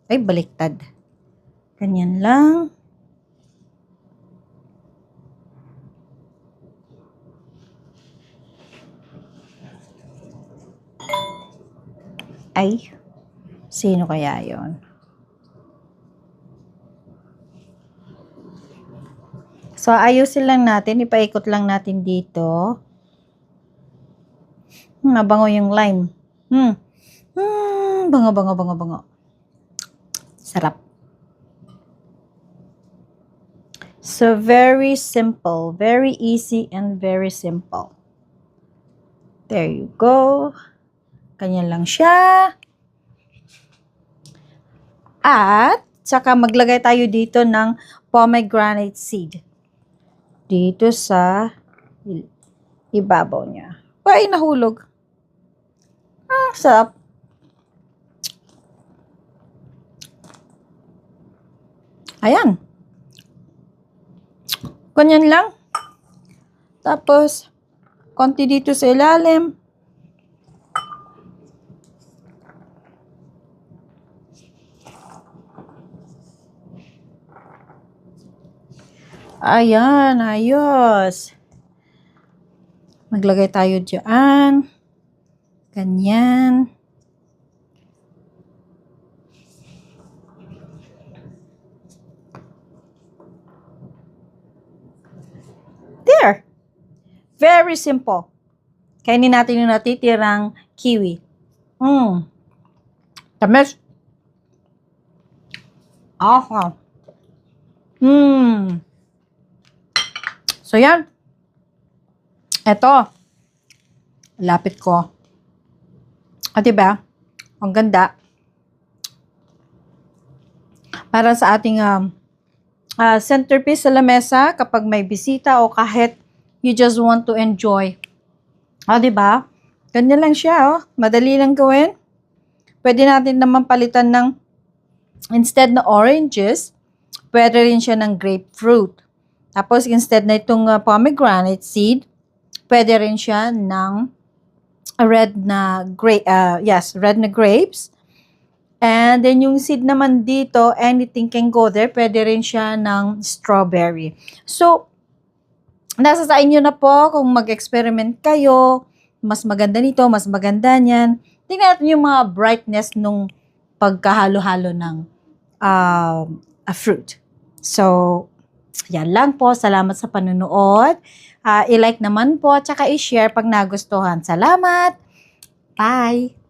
Ay, baliktad. Ganyan lang. Ay, sino kaya yon? So, ayusin lang natin. Ipaikot lang natin dito. Mabango yung lime. Bango, bango, bango, bango. Sarap. So, very simple. Very easy and very simple. There you go. Ganyan lang siya. At, saka maglagay tayo dito ng pomegranate seed. Dito sa ibabaw niya. Ay, nahulog. Sarap. Ayan. Ganyan lang. Tapos, konti dito sa ilalim. Ayan, ayos. Maglagay tayo dyan. Ganyan. There. Very simple. Kainin natin yung natitirang kiwi. Tamis. Aha. So, yan. Eto. Lapit ko. Diba? Ang ganda. Para sa ating centerpiece sa lamesa kapag may bisita o kahit you just want to enjoy. Diba? Ganyan lang siya. Madali lang gawin. Pwede natin naman palitan ng instead na oranges, pwede rin siya ng grapefruit. Tapos, instead na itong pomegranate seed, pwede rin siya ng red na grapes. And then, yung seed naman dito, anything can go there. Pwede rin siya ng strawberry. So, nasa sa inyo na po kung mag-experiment kayo. Mas maganda nito, mas maganda niyan. Tingnan natin yung mga brightness nung pagkahalo-halo ng a fruit. So, yan lang po. Salamat sa panunood. I-like naman po, tsaka i-share pag nagustuhan. Salamat! Bye!